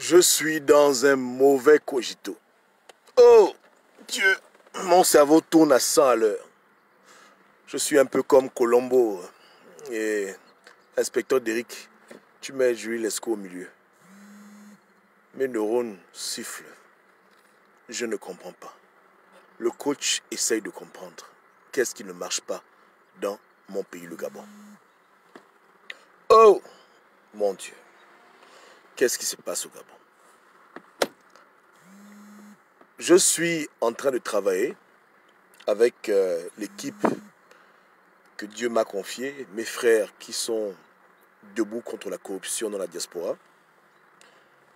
Je suis dans un mauvais cogito. Oh Dieu, mon cerveau tourne à 100 à l'heure. Je suis un peu comme Colombo et inspecteur Derrick. Tu mets Julie Lescaut au milieu. Mes neurones sifflent. Je ne comprends pas. Le coach essaye de comprendre. Qu'est-ce qui ne marche pas dans mon pays, le Gabon? Oh mon Dieu. Qu'est-ce qui se passe au Gabon? Je suis en train de travailler avec l'équipe que Dieu m'a confiée, mes frères qui sont debout contre la corruption dans la diaspora.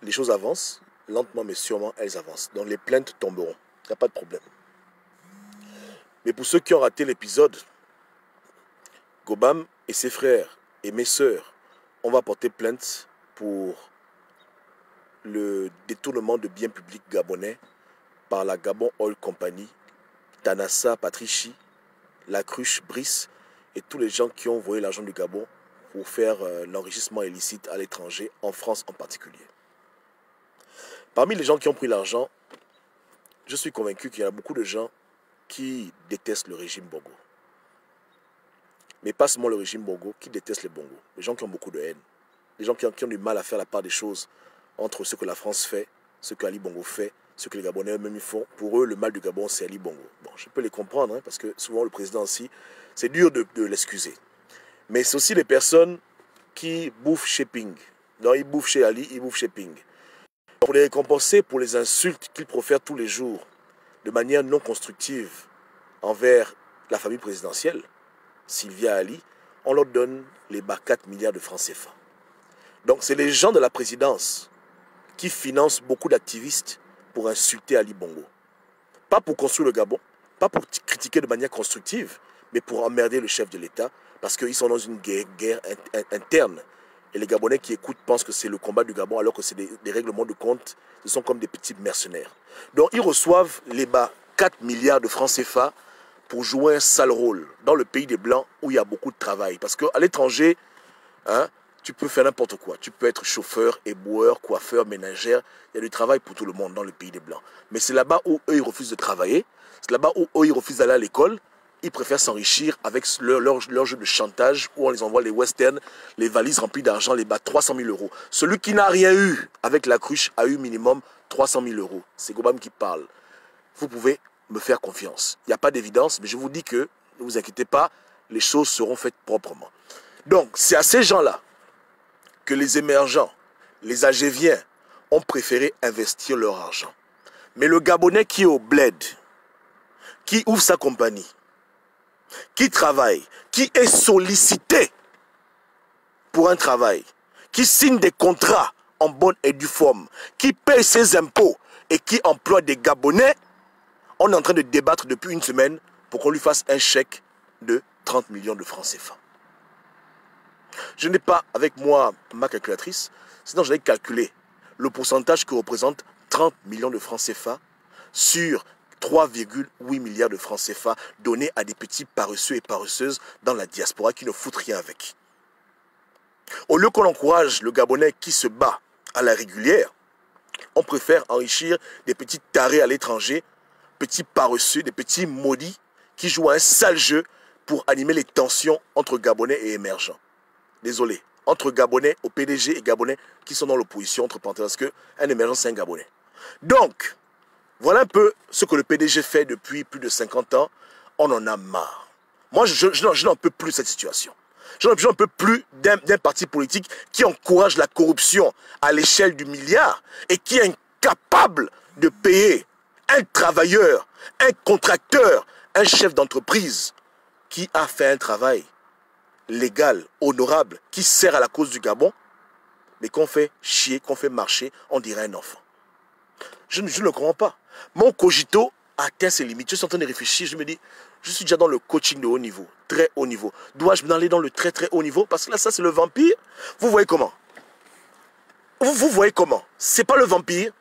Les choses avancent, lentement mais sûrement elles avancent. Donc les plaintes tomberont, il n'y a pas de problème. Mais pour ceux qui ont raté l'épisode, Gobam et ses frères et mes sœurs, on va porter plainte pour le détournement de biens publics gabonais par la Gabon Oil Company, Tanassa, Patrici, La Cruche, Brice et tous les gens qui ont envoyé l'argent du Gabon pour faire l'enrichissement illicite à l'étranger, en France en particulier. Parmi les gens qui ont pris l'argent, je suis convaincu qu'il y a beaucoup de gens qui détestent le régime Bongo. Mais pas seulement le régime Bongo, qui détestent les Bongo. Les gens qui ont beaucoup de haine. Les gens qui ont du mal à faire la part des choses entre ce que la France fait, ce que Ali Bongo fait, ce que les Gabonais eux-mêmes font. Pour eux, le mal du Gabon, c'est Ali Bongo. Bon, je peux les comprendre, hein, parce que souvent le président aussi, c'est dur de l'excuser. Mais c'est aussi les personnes qui bouffent chez Ping. Donc ils bouffent chez Ali, ils bouffent chez Ping. Pour les récompenser pour les insultes qu'ils profèrent tous les jours, de manière non constructive envers la famille présidentielle, Sylvia Ali, on leur donne les 4 milliards de francs CFA. Donc c'est les gens de la présidence qui financent beaucoup d'activistes pour insulter Ali Bongo. Pas pour construire le Gabon, pas pour critiquer de manière constructive, mais pour emmerder le chef de l'État, parce qu'ils sont dans une guerre interne. Et les Gabonais qui écoutent pensent que c'est le combat du Gabon, alors que c'est des règlements de compte, ce sont comme des petits mercenaires. Donc ils reçoivent les 4 milliards de francs CFA pour jouer un sale rôle dans le pays des Blancs où il y a beaucoup de travail. Parce qu'à l'étranger, hein, tu peux faire n'importe quoi. Tu peux être chauffeur, éboueur, coiffeur, ménagère. Il y a du travail pour tout le monde dans le pays des Blancs. Mais c'est là-bas où eux, ils refusent de travailler. C'est là-bas où eux, ils refusent d'aller à l'école. Ils préfèrent s'enrichir avec leur jeu de chantage où on les envoie les westerns, les valises remplies d'argent, les 300 000 euros. Celui qui n'a rien eu avec la cruche a eu minimum 300 000 euros. C'est Gobam qui parle. Vous pouvez me faire confiance. Il n'y a pas d'évidence, mais je vous dis que, ne vous inquiétez pas, les choses seront faites proprement. Donc, c'est à ces gens-là que les émergents, les Agéviens, ont préféré investir leur argent. Mais le Gabonais qui est au bled, qui ouvre sa compagnie, qui travaille, qui est sollicité pour un travail, qui signe des contrats en bonne et due forme, qui paye ses impôts et qui emploie des Gabonais, on est en train de débattre depuis une semaine pour qu'on lui fasse un chèque de 30 millions de francs CFA. Je n'ai pas avec moi ma calculatrice, sinon j'allais calculer le pourcentage que représente 30 millions de francs CFA sur 3,8 milliards de francs CFA donnés à des petits paresseux et paresseuses dans la diaspora qui ne foutent rien avec. Au lieu qu'on encourage le Gabonais qui se bat à la régulière, on préfère enrichir des petits tarés à l'étranger, petits paresseux, des petits maudits qui jouent à un sale jeu pour animer les tensions entre Gabonais et émergents. Désolé, entre Gabonais au PDG et Gabonais qui sont dans l'opposition, entre parenthèses, parce qu'un émergent c'est un Gabonais. Donc, voilà un peu ce que le PDG fait depuis plus de 50 ans. On en a marre. Moi, je n'en peux plus de cette situation. Je n'en peux plus d'un parti politique qui encourage la corruption à l'échelle du milliard et qui est incapable de payer un travailleur, un contracteur, un chef d'entreprise qui a fait un travail légal, honorable, qui sert à la cause du Gabon, mais qu'on fait chier, qu'on fait marcher, on dirait un enfant. Je ne comprends pas. Mon cogito atteint ses limites. Je suis en train de réfléchir, je me dis, je suis déjà dans le coaching de haut niveau, très haut niveau. Dois-je aller dans le très très haut niveau? Parce que là, ça c'est le vampire. Vous voyez comment? Vous voyez comment? C'est pas le vampire.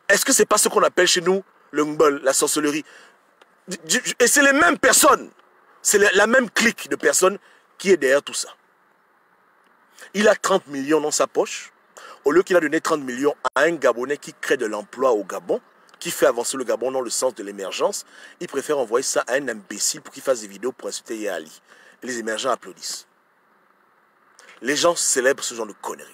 Est-ce que c'est pas ce qu'on appelle chez nous le ngbol, la sorcellerie? Et c'est les mêmes personnes. C'est la même clique de personnes qui est derrière tout ça. Il a 30 millions dans sa poche. Au lieu qu'il a donné 30 millions à un Gabonais qui crée de l'emploi au Gabon, qui fait avancer le Gabon dans le sens de l'émergence, il préfère envoyer ça à un imbécile pour qu'il fasse des vidéos pour insulter Yali. Et les émergents applaudissent. Les gens célèbrent ce genre de conneries.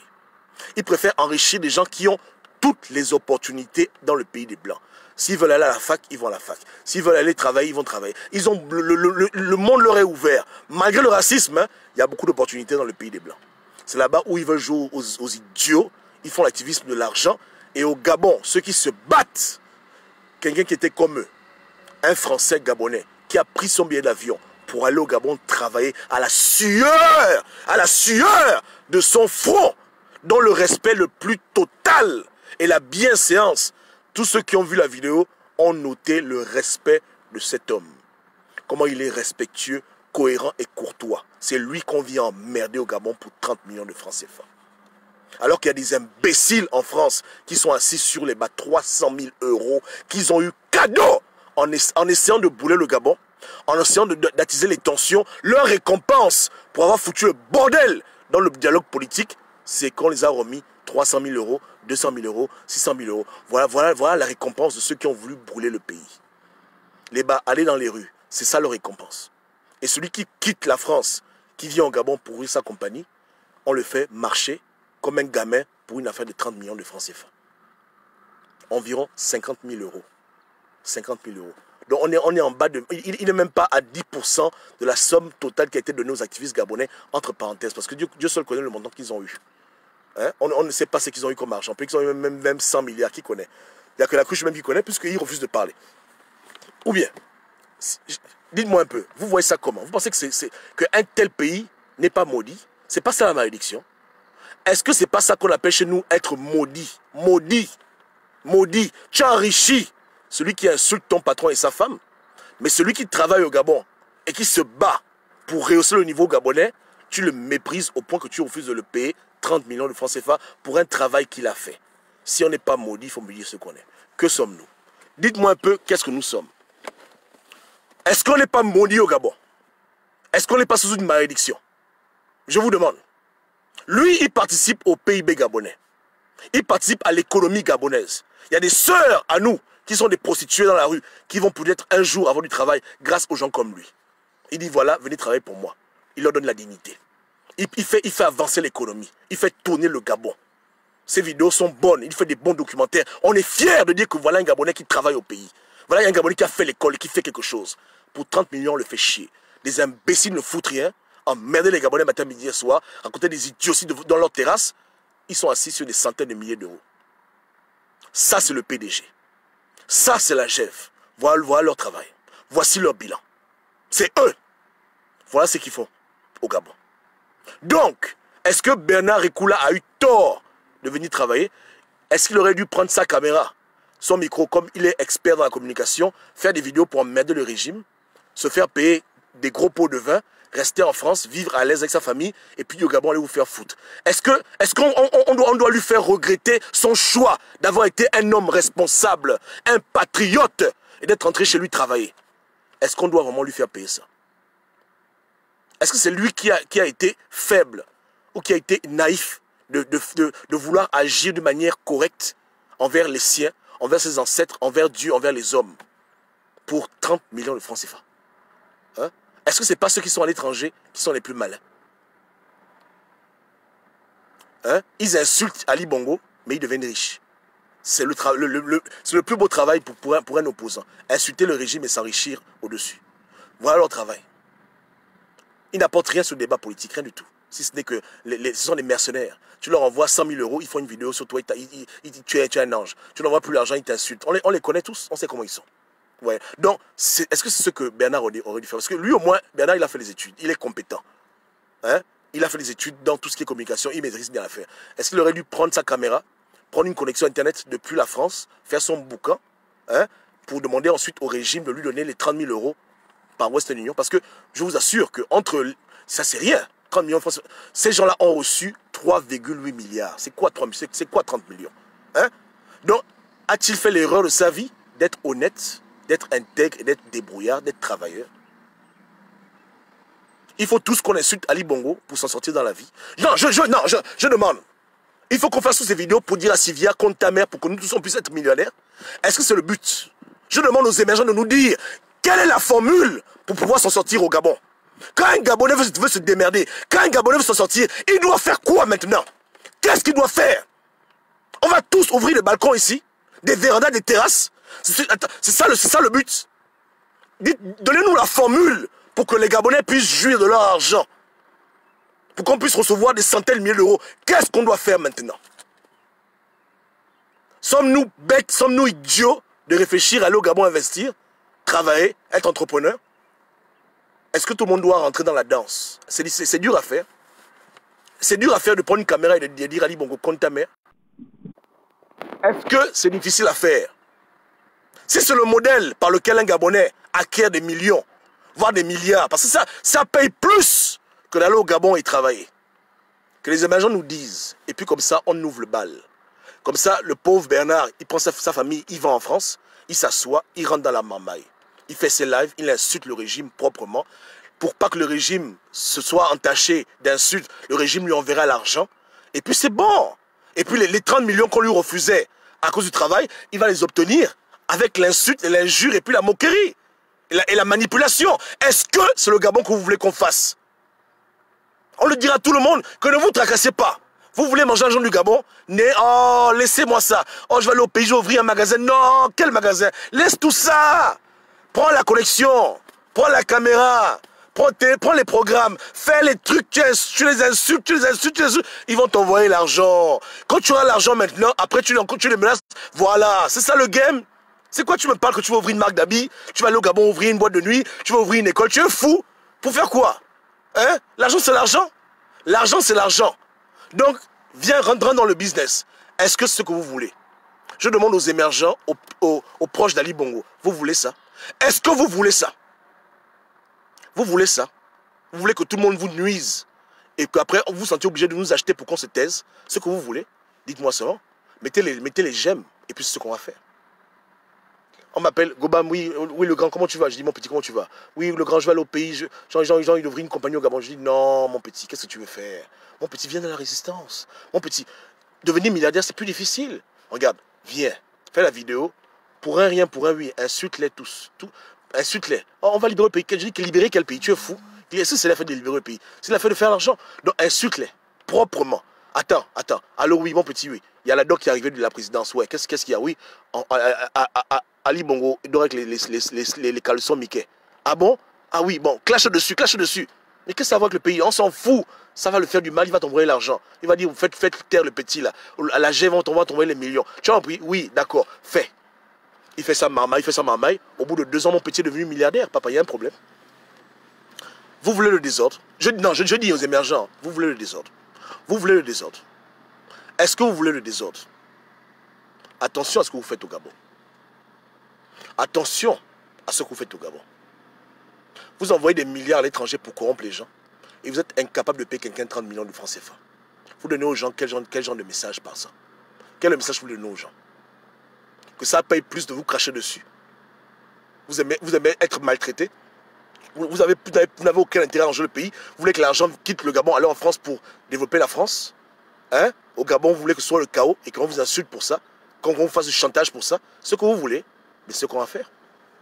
Ils préfèrent enrichir des gens qui ont toutes les opportunités dans le pays des Blancs. S'ils veulent aller à la fac, ils vont à la fac. S'ils veulent aller travailler, ils vont travailler. Ils ont, le monde leur est ouvert. Malgré le racisme, hein, il y a beaucoup d'opportunités dans le pays des Blancs. C'est là-bas où ils veulent jouer aux idiots. Ils font l'activisme de l'argent. Et au Gabon, ceux qui se battent, quelqu'un qui était comme eux, un Français gabonais, qui a pris son billet d'avion pour aller au Gabon travailler à la sueur de son front, dans le respect le plus total et la bienséance. Tous ceux qui ont vu la vidéo ont noté le respect de cet homme. Comment il est respectueux, cohérent et courtois. C'est lui qu'on vient emmerder au Gabon pour 30 millions de francs CFA. Alors qu'il y a des imbéciles en France qui sont assis sur les bas 300 000 euros qu'ils ont eu cadeau en essayant de bouler le Gabon, en essayant d'attiser les tensions. Leur récompense pour avoir foutu le bordel dans le dialogue politique, c'est qu'on les a remis 300 000 euros, 200 000 euros, 600 000 euros. Voilà la récompense de ceux qui ont voulu brûler le pays. Les bas, aller dans les rues, c'est ça leur récompense. Et celui qui quitte la France, qui vient au Gabon pour ouvrir sa compagnie, on le fait marcher comme un gamin pour une affaire de 30 millions de francs CFA. Environ 50 000 euros. 50 000 euros. Donc on est en bas de... Il n'est même pas à 10% de la somme totale qui a été donnée aux activistes gabonais, entre parenthèses, parce que Dieu seul connaît le montant qu'ils ont eu. Hein? On ne sait pas ce qu'ils ont eu comme argent. Peut-être qu'ils ont eu même 100 milliards, qui connaît? Il n'y a que la cruche même qui connaît, puisqu'ils refusent de parler. Ou bien, dites-moi un peu, vous voyez ça comment? Vous pensez que qu'un tel pays n'est pas maudit? C'est pas ça la malédiction? Est-ce que c'est pas ça qu'on appelle chez nous être maudit? Maudit. Maudit. Tu as enrichi celui qui insulte ton patron et sa femme, mais celui qui travaille au Gabon et qui se bat pour rehausser le niveau gabonais, tu le méprises au point que tu refuses de le payer 30 millions de francs CFA pour un travail qu'il a fait. Si on n'est pas maudit, il faut me dire ce qu'on est. Que sommes-nous? Dites-moi un peu, qu'est-ce que nous sommes? Est-ce qu'on n'est pas maudit au Gabon? Est-ce qu'on n'est pas sous une malédiction? Je vous demande. Lui, il participe au PIB gabonais. Il participe à l'économie gabonaise. Il y a des sœurs à nous qui sont des prostituées dans la rue, qui vont peut-être un jour avoir du travail grâce aux gens comme lui. Il dit voilà, venez travailler pour moi. Il leur donne la dignité. Il fait avancer l'économie. Il fait tourner le Gabon. Ses vidéos sont bonnes. Il fait des bons documentaires. On est fiers de dire que voilà un Gabonais qui travaille au pays. Voilà un Gabonais qui a fait l'école et qui fait quelque chose. Pour 30 millions, on le fait chier. Des imbéciles ne foutent rien. Emmerder les Gabonais matin, midi et soir. Raconter des idioties dans leur terrasse. Ils sont assis sur des centaines de milliers d'euros. Ça, c'est le PDG. Ça, c'est la GEF. Voilà leur travail. Voici leur bilan. C'est eux. Voilà ce qu'ils font au Gabon. Donc, est-ce que Bernard Ekula a eu tort de venir travailler? Est-ce qu'il aurait dû prendre sa caméra, son micro, comme il est expert dans la communication, faire des vidéos pour emmerder le régime, se faire payer des gros pots de vin, rester en France, vivre à l'aise avec sa famille, et puis au Gabon, aller vous faire foutre? Est-ce qu'on doit lui faire regretter son choix d'avoir été un homme responsable, un patriote, et d'être rentré chez lui travailler? Est-ce qu'on doit vraiment lui faire payer ça? Est-ce que c'est lui qui a été faible ou qui a été naïf de vouloir agir de manière correcte envers les siens, envers ses ancêtres, envers Dieu, envers les hommes, pour 30 millions de francs CFA? Hein? Est-ce que ce n'est pas ceux qui sont à l'étranger qui sont les plus malins? Hein? Ils insultent Ali Bongo, mais ils deviennent riches. C'est le plus beau travail pour un opposant. Insulter le régime et s'enrichir au-dessus. Voilà leur travail. Ils n'apportent rien sur le débat politique, rien du tout. Si ce n'est que ce sont des mercenaires. Tu leur envoies 100 000 euros, ils font une vidéo sur toi, tu es un ange. Tu n'envoies plus l'argent, ils t'insultent. On les connaît tous, on sait comment ils sont. Ouais. Donc, est-ce que c'est ce que Bernard aurait dû faire? Parce que lui, au moins, Bernard, il a fait les études. Il est compétent. Hein? Il a fait les études dans tout ce qui est communication. Il maîtrise bien l'affaire. Est-ce qu'il aurait dû prendre sa caméra, prendre une connexion Internet depuis la France, faire son bouquin, hein, pour demander ensuite au régime de lui donner les 30 000 euros par Western Union? Parce que je vous assure que entre... Ça, c'est rien. 30 millions de francs. Ces gens-là ont reçu 3,8 milliards. C'est quoi 30 millions? Hein? Donc, a-t-il fait l'erreur de sa vie d'être honnête, d'être intègre et d'être débrouillard, d'être travailleur? Il faut tous qu'on insulte Ali Bongo pour s'en sortir dans la vie. Non, je demande. Il faut qu'on fasse toutes ces vidéos pour dire à Sylvia, compte ta mère, pour que nous tous on puisse être millionnaires. Est-ce que c'est le but? Je demande aux émergents de nous dire quelle est la formule pour pouvoir s'en sortir au Gabon. Quand un Gabonais veut se démerder, quand un Gabonais veut s'en sortir, il doit faire quoi maintenant? Qu'est-ce qu'il doit faire? On va tous ouvrir les balcons ici, des vérandas, des terrasses. C'est ça le but. Donnez-nous la formule pour que les Gabonais puissent jouir de leur argent. Pour qu'on puisse recevoir des centaines de milliers d'euros. Qu'est-ce qu'on doit faire maintenant? Sommes-nous bêtes, sommes-nous idiots de réfléchir à aller au Gabon investir, travailler, être entrepreneur? Est-ce que tout le monde doit rentrer dans la danse? C'est dur à faire. C'est dur à faire de prendre une caméra et de dire Ali Bongo, compte ta mère. Est-ce que c'est difficile à faire? Si c'est le modèle par lequel un Gabonais acquiert des millions, voire des milliards, parce que ça paye plus que d'aller au Gabon et travailler. Que les émergents nous disent, et puis comme ça, on ouvre le bal. Comme ça, le pauvre Bernard, il prend sa famille, il va en France, il s'assoit, il rentre dans la marmaille. Il fait ses lives, il insulte le régime proprement. Pour pas que le régime se soit entaché d'insultes, le régime lui enverra l'argent. Et puis c'est bon. Et puis les 30 millions qu'on lui refusait à cause du travail, il va les obtenir avec l'insulte et l'injure et puis la moquerie et la manipulation. Est-ce que c'est le Gabon que vous voulez qu'on fasse? On le dira à tout le monde que ne vous tracassez pas. Vous voulez manger l'argent du Gabon? Oh, laissez-moi ça. Oh, je vais aller au pays, je vais ouvrir un magasin. Non, quel magasin? Laisse tout ça. Prends la connexion. Prends la caméra. Prends les programmes. Fais les trucs. Tu les insultes. Ils vont t'envoyer l'argent. Quand tu auras l'argent maintenant, après tu les menaces. Voilà, c'est ça le game. C'est quoi tu me parles que tu vas ouvrir une marque d'habits? Tu vas aller au Gabon ouvrir une boîte de nuit? Tu vas ouvrir une école? Tu es fou? Pour faire quoi? Hein? L'argent, c'est l'argent. L'argent, c'est l'argent. Donc, viens, rentre dans le business. Est-ce que c'est ce que vous voulez? Je demande aux émergents, aux proches d'Ali Bongo. Vous voulez ça? Est-ce que vous voulez ça? Vous voulez ça? Vous voulez que tout le monde vous nuise et qu'après, vous vous sentez obligé de nous acheter pour qu'on se taise? Ce que vous voulez? Dites-moi seulement. Mettez les j'aime et puis c'est ce qu'on va faire. On m'appelle Gobam, oui le grand, comment tu vas? Je dis mon petit, comment tu vas? Oui le grand, je vais aller au pays, Jean, il ouvre une compagnie au Gabon. Je dis non mon petit, qu'est-ce que tu veux faire? Mon petit, viens de la résistance. Mon petit, devenir milliardaire c'est plus difficile. Regarde, viens, fais la vidéo. Pour un rien, pour un oui, insulte-les tous. Insulte-les. Oh, on va libérer le pays. Je dis que libérer quel pays? Tu es fou? Est-ce que c'est la fait de libérer le pays? C'est la fait de faire l'argent. Donc insulte-les, proprement. Attends. Alors oui, mon petit, oui. Il y a la doc qui est arrivée de la présidence. Ouais, qu'est-ce qu'il y a? Oui, Ali Bongo, il doit avec les caleçons Mickey. Ah bon? Ah oui, bon, clash dessus. Mais qu'est-ce que ça va avec le pays? On s'en fout. Ça va le faire du mal, il va t'envoyer l'argent. Il va dire, faites taire le petit là. À la G, on va t'envoyer les millions. Tu as compris? Oui, d'accord, fais. Il fait ça marmaille. Au bout de 2 ans, mon petit est devenu milliardaire. Papa, il y a un problème. Vous voulez le désordre? Je dis aux émergents, vous voulez le désordre. Vous voulez le désordre. Est-ce que vous voulez le désordre? Attention à ce que vous faites au Gabon. Attention à ce que vous faites au Gabon. Vous envoyez des milliards à l'étranger pour corrompre les gens et vous êtes incapable de payer quelqu'un 30 millions de francs CFA. Vous donnez aux gens quel genre de message par ça? Quel est le message que vous donnez aux gens? Que ça paye plus de vous cracher dessus. Vous aimez être maltraité. Vous n'avez aucun intérêt à ranger le pays. Vous voulez que l'argent quitte le Gabon, aller en France pour développer la France. Hein? Au Gabon, vous voulez que ce soit le chaos et qu'on vous insulte pour ça, qu'on vous fasse du chantage pour ça. Ce que vous voulez, mais ce qu'on va faire.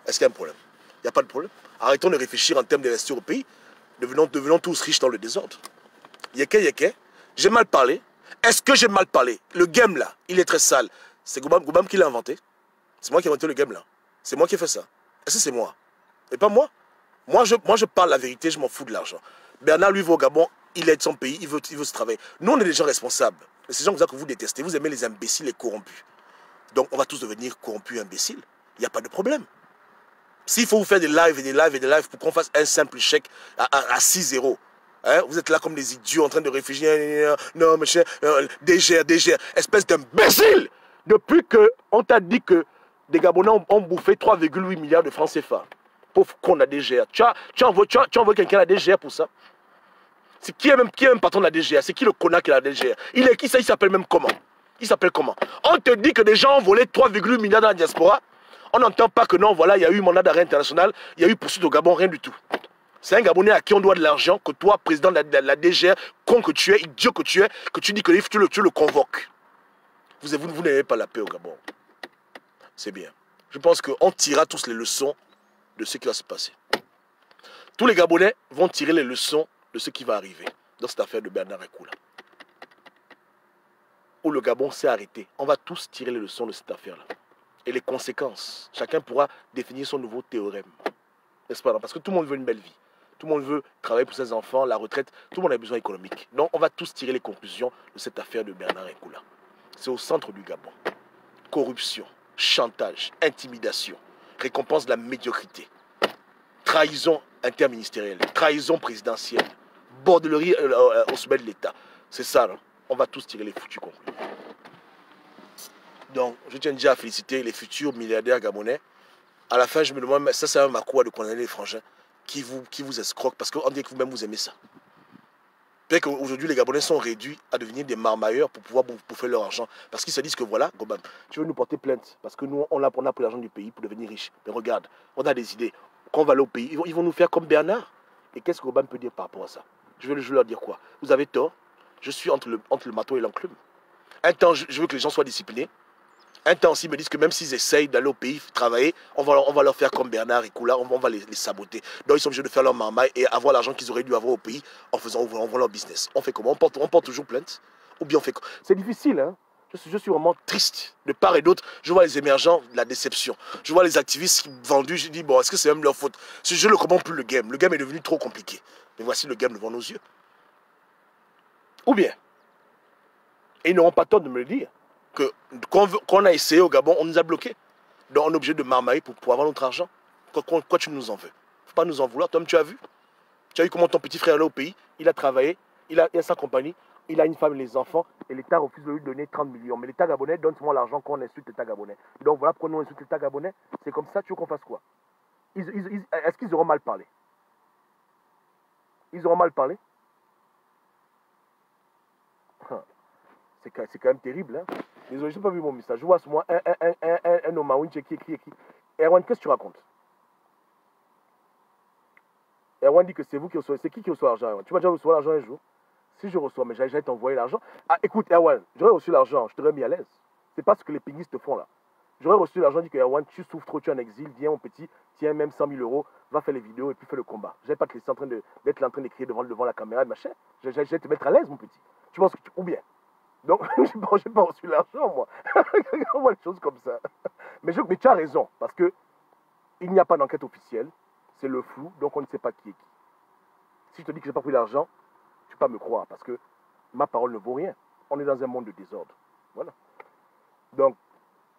Est-ce qu'il y a un problème? Il n'y a pas de problème. Arrêtons de réfléchir en termes d'investir au pays. Devenons tous riches dans le désordre. Yeke, j'ai mal parlé. Est-ce que j'ai mal parlé? Le game là, il est très sale. C'est Gobam qui l'a inventé. C'est moi qui ai inventé le game là. C'est moi qui ai fait ça. Est-ce que c'est moi? Et pas moi. Moi, je parle la vérité, je m'en fous de l'argent. Bernard, lui, va au Gabon, il aide son pays, il veut se travailler. Nous, on est des gens responsables. Mais ces gens que vous détestez, vous aimez les imbéciles et corrompus. Donc, on va tous devenir corrompus et imbéciles. Il n'y a pas de problème. S'il faut vous faire des lives pour qu'on fasse un simple chèque à 6-0, hein, vous êtes là comme des idiots en train de réfléchir. Non, monsieur, DGR, espèce d'imbécile! Depuis qu'on t'a dit que des Gabonais ont bouffé 3,8 milliards de francs CFA. Pauvre con la DGR. Tu envoies quelqu'un à la DGR pour ça? Qui est même patron de la DGR? C'est qui le connard qui est à la DGR? Il s'appelle même comment? Il s'appelle comment? On te dit que des gens ont volé 3,8 milliards dans la diaspora. On n'entend pas que non, voilà, il y a eu mandat d'arrêt international, il y a eu poursuite au Gabon, rien du tout. C'est un Gabonais à qui on doit de l'argent, que toi, président de la DGR, con que tu es, idiot que tu es, que tu dis que tu le convoques. Vous n'avez pas la paix au Gabon. C'est bien. Je pense qu'on tirera tous les leçons de ce qui va se passer. Tous les Gabonais vont tirer les leçons de ce qui va arriver dans cette affaire de Bernard Ekula. Où le Gabon s'est arrêté. On va tous tirer les leçons de cette affaire-là. Et les conséquences. Chacun pourra définir son nouveau théorème. N'est-ce pas? Parce que tout le monde veut une belle vie. Tout le monde veut travailler pour ses enfants, la retraite. Tout le monde a besoin économique. Donc on va tous tirer les conclusions de cette affaire de Bernard Ekula. C'est au centre du Gabon. Corruption, chantage, intimidation, récompense de la médiocrité, trahison interministérielle, trahison présidentielle, bordellerie au sommet de l'État. C'est ça, non? On va tous tirer les foutus conclusions. Donc, je tiens déjà à féliciter les futurs milliardaires gabonais. À la fin, je me demande, ça c'est un macroa de condamner les frangins qui vous escroquent parce qu'on dit que vous-même vous aimez ça. Peut-être qu'aujourd'hui, les Gabonais sont réduits à devenir des marmailleurs pour pouvoir bouffer leur argent. Parce qu'ils se disent que voilà, Gobam, tu veux nous porter plainte parce que nous, on a pris l'argent du pays pour devenir riche. Mais regarde, on a des idées. Quand on va aller au pays, ils vont nous faire comme Bernard. Et qu'est-ce que Gobam peut dire par rapport à ça? Je vais leur dire quoi? Vous avez tort. Je suis entre le marteau et l'enclume. Un temps, je veux que les gens soient disciplinés. Un temps aussi, ils me disent que même s'ils essayent d'aller au pays travailler, on va leur faire comme Bernard et Ekula, on va les saboter. Donc ils sont obligés de faire leur marmaille et avoir l'argent qu'ils auraient dû avoir au pays en ouvrant leur business. On fait comment? On porte toujours plainte? Ou bien on fait quoi? C'est difficile, hein? Je suis vraiment triste. De part et d'autre, je vois les émergents, la déception. Je vois les activistes vendus, je dis, bon, est-ce que c'est même leur faute? Je ne comprends plus le game. Le game est devenu trop compliqué. Mais voici le game devant nos yeux. Ou bien, et ils n'auront pas tort de me le dire, que qu'on a essayé au Gabon, on nous a bloqués. Donc on est obligé de marmailler pour avoir notre argent. Quoi tu nous en veux? Faut pas nous en vouloir. Toi-même, tu as vu? Tu as vu comment ton petit frère est là au pays? Il a travaillé, il a sa compagnie, il a une femme et les enfants, et l'État refuse de lui donner 30 millions. Mais l'État gabonais donne seulement l'argent quand on insulte l'État gabonais. Donc voilà pourquoi nous on insulte l'État gabonais. C'est comme ça, tu veux qu'on fasse quoi? Est-ce qu'ils auront mal parlé? Ils auront mal parlé? C'est quand même terrible, hein? Désolé, je n'ai pas vu mon message. Je vois sur moi un homme qui écrit. Erwan, qu'est-ce que tu racontes? Erwan dit que c'est vous qui recevez. C'est qui reçoit l'argent, Erwan? Tu vas déjà recevoir l'argent un jour? Si je reçois, mais j'allais t'envoyer l'argent. Ah, écoute, Erwan, j'aurais reçu l'argent, je t'aurais mis à l'aise. C'est pas ce que les pinguistes te font là. J'aurais reçu l'argent, dit que Erwan, tu souffres trop, tu es en exil, viens mon petit, tiens même 100 000 euros, va faire les vidéos et puis fais le combat. Je n'avais pas te laisser d'être en train d'écrire devant la caméra, machin. J'allais te mettre à l'aise, mon petit. Tu penses que ou bien? Donc, je n'ai pas reçu l'argent, moi. On voit les choses comme ça. Mais tu as raison, parce que il n'y a pas d'enquête officielle, c'est le flou, donc on ne sait pas qui est qui. Si je te dis que je n'ai pas pris l'argent, tu ne peux pas me croire, parce que ma parole ne vaut rien. On est dans un monde de désordre. Voilà. Donc,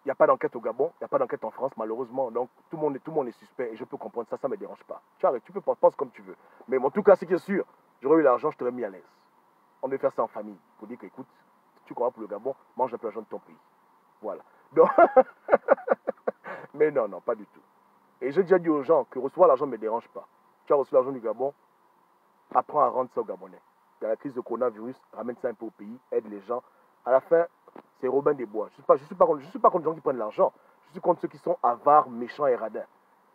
il n'y a pas d'enquête au Gabon, il n'y a pas d'enquête en France, malheureusement. Donc, tout le monde est suspect, et je peux comprendre ça, ça ne me dérange pas. Tu peux penser comme tu veux. Mais en tout cas, ce qui est sûr, j'aurais eu l'argent, je t'aurais mis à l'aise. On devait faire ça en famille, pour dire que, écoute, tu crois pour le Gabon, mange un peu l'argent de ton pays. Voilà. Donc, mais non, pas du tout. Et j'ai déjà dit aux gens que recevoir l'argent ne me dérange pas. Tu as reçu l'argent du Gabon, apprends à rendre ça aux Gabonais. Il y a la crise de coronavirus, ramène ça un peu au pays, aide les gens. À la fin, c'est Robin des Bois. Je ne suis pas contre les gens qui prennent l'argent. Je suis contre ceux qui sont avares, méchants et radins.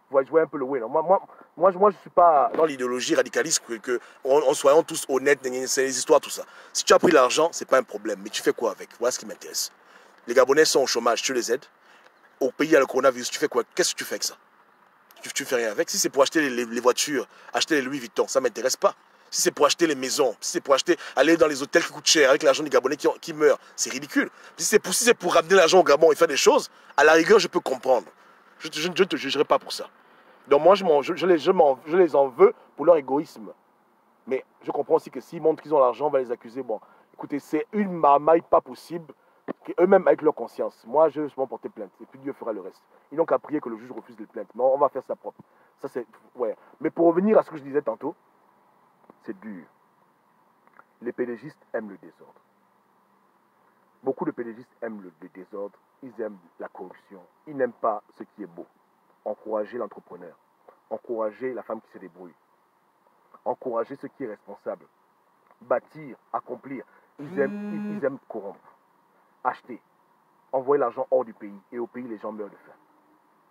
Vous voyez un peu le way. Moi, je ne suis pas dans l'idéologie radicaliste on soyons tous honnêtes, c'est les histoires, tout ça. Si tu as pris l'argent, ce n'est pas un problème. Mais tu fais quoi avec? Voilà ce qui m'intéresse. Les Gabonais sont au chômage, tu les aides. Au pays, il y a le coronavirus, tu fais quoi? Qu'est-ce que tu fais avec ça? Tu fais rien avec. Si c'est pour acheter les voitures, acheter les Louis Vuitton, ça ne m'intéresse pas. Si c'est pour acheter les maisons, si c'est pour aller dans les hôtels qui coûtent cher avec l'argent des Gabonais qui meurent, c'est ridicule. Si c'est pour ramener l'argent au Gabon et faire des choses, à la rigueur, je peux comprendre. Je ne te jugerai pas pour ça. Donc moi, je les en veux pour leur égoïsme. Mais je comprends aussi que s'ils montrent qu'ils ont l'argent, on va les accuser. Bon, écoutez, c'est une marmaille pas possible, eux-mêmes avec leur conscience. Moi, je vais seulement porter plainte, et puis Dieu fera le reste. Ils n'ont qu'à prier que le juge refuse les plaintes. Mais on va faire ça propre. Ça, c'est... Ouais. Mais pour revenir à ce que je disais tantôt, c'est dur. Les pédégistes aiment le désordre. Beaucoup de pédégistes aiment le désordre, ils aiment la corruption, ils n'aiment pas ce qui est beau. Encourager l'entrepreneur, encourager la femme qui se débrouille, encourager ce qui est responsable, bâtir, accomplir. Ils aiment corrompre, acheter, envoyer l'argent hors du pays. Et au pays, les gens meurent de faim.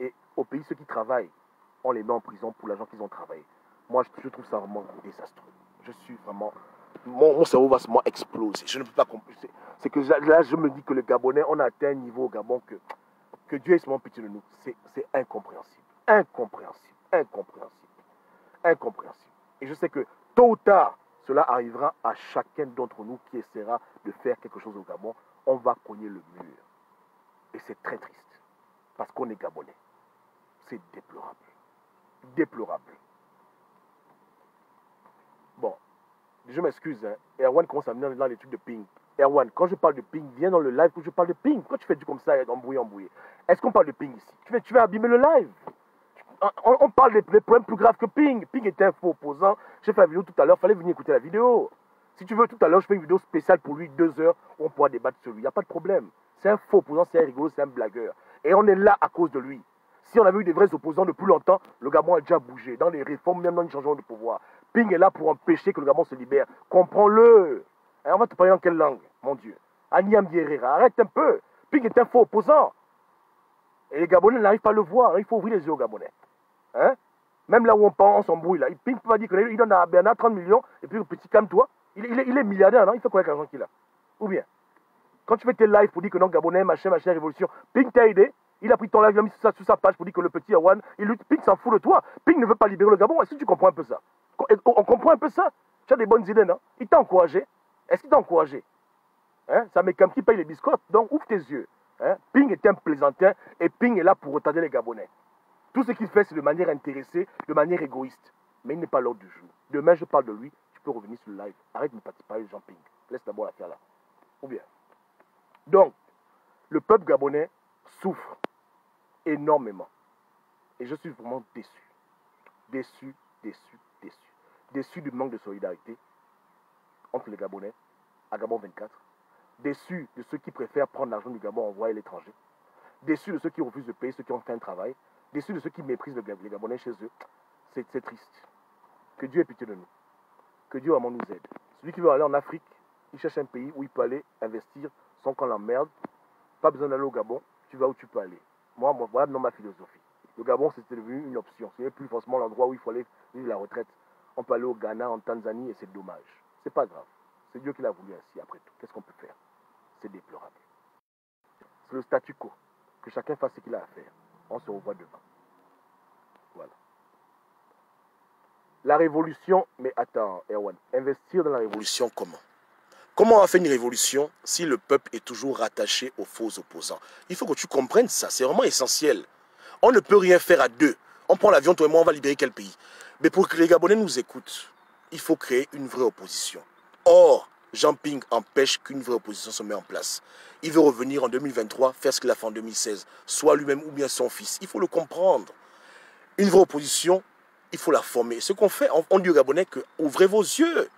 Et au pays, ceux qui travaillent, on les met en prison pour l'argent qu'ils ont travaillé. moi, je trouve ça vraiment désastreux. Je suis vraiment... Mon cerveau va vraiment exploser. Je ne peux pas comprendre. C'est que là, je me dis que les Gabonais, on a atteint un niveau au Gabon que Dieu est vraiment pitié de nous. C'est incompréhensible. Incompréhensible. Incompréhensible. Incompréhensible. Et je sais que tôt ou tard, cela arrivera à chacun d'entre nous qui essaiera de faire quelque chose au Gabon. On va cogner le mur. Et c'est très triste. Parce qu'on est Gabonais. C'est déplorable. Déplorable. Bon, je m'excuse. Hein. Erwan commence à venir dans l'étude de ping. Erwan, quand je parle de ping, viens dans le live où je parle de ping. Quand tu fais du comme ça, embrouillé. Est-ce qu'on parle de ping ici? Tu vas abîmer le live. On parle des problèmes plus graves que ping. Ping était un faux opposant. J'ai fait la vidéo tout à l'heure, il fallait venir écouter la vidéo. Si tu veux, tout à l'heure, je fais une vidéo spéciale pour lui, 2 heures, où on pourra débattre sur lui. Il n'y a pas de problème. C'est un faux opposant, c'est un rigolo, c'est un blagueur. Et on est là à cause de lui. Si on avait eu des vrais opposants depuis longtemps, le Gabon a déjà bougé. Dans les réformes, même dans les changements de pouvoir. Ping est là pour empêcher que le Gabon se libère. Comprends-le. On va te parler en quelle langue, mon Dieu? Agnam Herrera, arrête un peu. Ping est un faux opposant. Et les Gabonais n'arrivent pas à le voir. Il faut ouvrir les yeux aux Gabonais. Hein? Même là où on parle, on s'embrouille là. Ping peut pas dire qu'il donne à Bernard 30 millions et puis le petit calme-toi. Il est milliardaire, non? Il fait quoi avec l'argent qu'il a? Ou bien, quand tu fais tes lives pour dire que non, Gabonais, machin, révolution, Ping t'a aidé. Il a pris ton live, il a mis ça sur sa page pour dire que le petit Erwan, Ping s'en fout de toi. Ping ne veut pas libérer le Gabon. Est-ce que tu comprends un peu ça? On comprend un peu ça? Tu as des bonnes idées, non? Il t'a encouragé. Est-ce qu'il t'a encouragé? Hein? Ça met comme qui paye les biscottes. Donc ouvre tes yeux. Hein? Ping est un plaisantin et Ping est là pour retarder les Gabonais. Tout ce qu'il fait, c'est de manière intéressée, de manière égoïste. Mais il n'est pas l'ordre du jour. Demain, je parle de lui, tu peux revenir sur le live. Arrête de me parler de Jean Ping. Laisse d'abord l'affaire là. Ou bien. Donc, le peuple gabonais souffre énormément. Et je suis vraiment déçu. Déçu, déçu, déçu. Déçu du manque de solidarité entre les Gabonais à Gabon 24. Déçu de ceux qui préfèrent prendre l'argent du Gabon et envoyer à l'étranger. Déçu de ceux qui refusent de payer ceux qui ont fait un travail. Déçu de ceux qui méprisent les Gabonais chez eux. C'est triste. Que Dieu ait pitié de nous. Que Dieu vraiment nous aide. Celui qui veut aller en Afrique, il cherche un pays où il peut aller investir sans qu'on l'emmerde. Pas besoin d'aller au Gabon, tu vas où tu peux aller. Moi voilà dans ma philosophie. Le Gabon, c'était devenu une option. Ce n'est plus forcément l'endroit où il faut aller vivre la retraite. On peut aller au Ghana, en Tanzanie, et c'est dommage. C'est pas grave. C'est Dieu qui l'a voulu ainsi, après tout. Qu'est-ce qu'on peut faire? C'est déplorable. C'est le statu quo. Que chacun fasse ce qu'il a à faire. On se revoit demain. Voilà. La révolution, mais attends, Erwan, investir dans la révolution comment? Comment on va faire une révolution si le peuple est toujours rattaché aux faux opposants? Il faut que tu comprennes ça, c'est vraiment essentiel. On ne peut rien faire à deux. On prend l'avion, toi et moi, on va libérer quel pays? Mais pour que les Gabonais nous écoutent, il faut créer une vraie opposition. Or, Jean Ping empêche qu'une vraie opposition se mette en place. Il veut revenir en 2023, faire ce qu'il a fait en 2016, soit lui-même ou bien son fils. Il faut le comprendre. Une vraie opposition, il faut la former. Ce qu'on fait, on dit aux Gabonais que ouvrez vos yeux.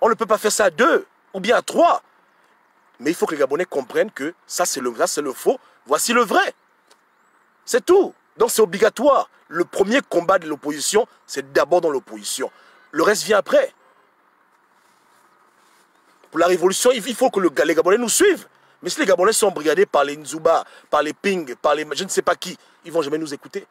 On ne peut pas faire ça à deux ou bien à trois. Mais il faut que les Gabonais comprennent que ça c'est le faux, voici le vrai. C'est tout. Donc c'est obligatoire. Le premier combat de l'opposition, c'est d'abord dans l'opposition. Le reste vient après. Pour la révolution, il faut que les Gabonais nous suivent. Mais si les Gabonais sont brigadés par les Nzouba, par les Ping, par les je ne sais pas qui, ils ne vont jamais nous écouter.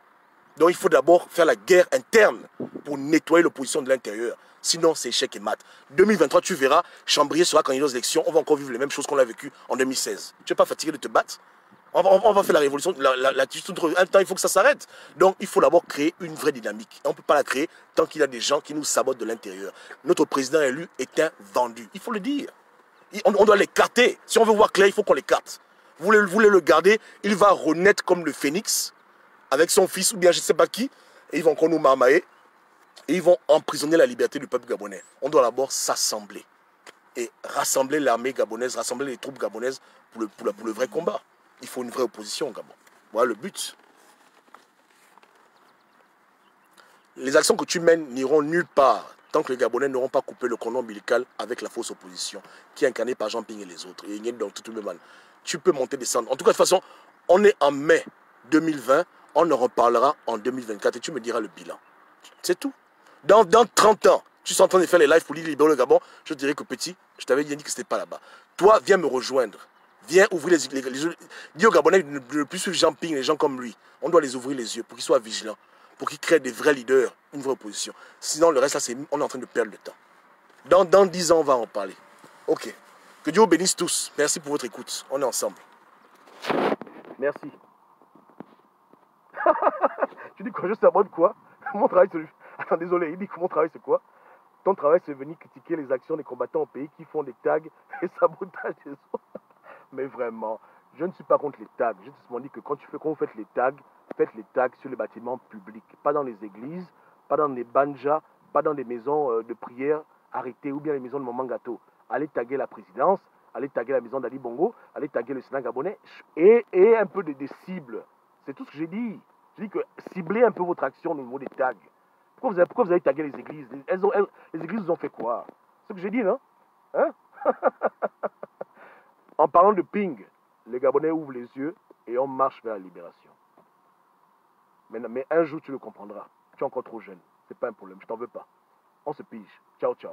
Donc il faut d'abord faire la guerre interne pour nettoyer l'opposition de l'intérieur. Sinon, c'est échec et mat. 2023, tu verras, Chambrier sera candidat aux élections. On va encore vivre les mêmes choses qu'on a vécues en 2016. Tu n'es pas fatigué de te battre? On va faire la révolution. Un temps, il faut que ça s'arrête. Donc, il faut d'abord créer une vraie dynamique. On ne peut pas la créer tant qu'il y a des gens qui nous sabotent de l'intérieur. Notre président élu est un vendu. Il faut le dire. On doit l'écarter. Si on veut voir clair, il faut qu'on l'écarte. Vous voulez le garder, il va renaître comme le phénix, avec son fils ou bien je ne sais pas qui, et ils vont encore nous marmailler, et ils vont emprisonner la liberté du peuple gabonais. On doit d'abord s'assembler, et rassembler l'armée gabonaise, rassembler les troupes gabonaises pour le vrai combat. Il faut une vraie opposition au Gabon. Voilà le but. Les actions que tu mènes n'iront nulle part tant que les Gabonais n'auront pas coupé le cordon ombilical avec la fausse opposition qui est incarnée par Jean Ping et les autres. Et il y a donc tout le monde. Tu peux monter, descendre. En tout cas, de toute façon, on est en mai 2020. On en reparlera en 2024 et tu me diras le bilan. C'est tout. Dans 30 ans, tu seras en train de faire les lives pour libérer le Gabon. Je te dirais que petit, je t'avais dit que ce n'était pas là-bas. Toi, viens me rejoindre. Viens ouvrir les yeux. Dis aux Gabonais de ne plus suivre Jean Ping, les gens comme lui. On doit les ouvrir les yeux pour qu'ils soient vigilants. pour qu'ils créent des vrais leaders, une vraie opposition. Sinon, le reste, là, on est en train de perdre le temps. Dans 10 ans, on va en parler. Ok. Que Dieu vous bénisse tous. Merci pour votre écoute. On est ensemble. Merci. Tu dis que je saborde quoi? Mon travail, c'est... Attends, désolé, il dit que mon travail, c'est quoi? Ton travail, c'est venir critiquer les actions des combattants au pays qui font des tags et sabotage des autres. Mais vraiment, je ne suis pas contre les tags. Je te dis que quand vous faites les tags sur les bâtiments publics. Pas dans les églises, pas dans les banjas, pas dans les maisons de prière arrêtées ou bien les maisons de Maman Gâteau. Allez taguer la présidence, allez taguer la maison d'Ali Bongo, allez taguer le Sénat gabonais et un peu des cibles. C'est tout ce que j'ai dit. Je dis que ciblez un peu votre action au niveau des tags. Pourquoi vous avez tagué les églises? Les églises vous ont fait quoi? C'est ce que j'ai dit, non? Hein? En parlant de ping, les Gabonais ouvrent les yeux et on marche vers la libération. Mais un jour, tu le comprendras. Tu es encore trop jeune. C'est pas un problème. Je t'en veux pas. On se pige. Ciao, ciao.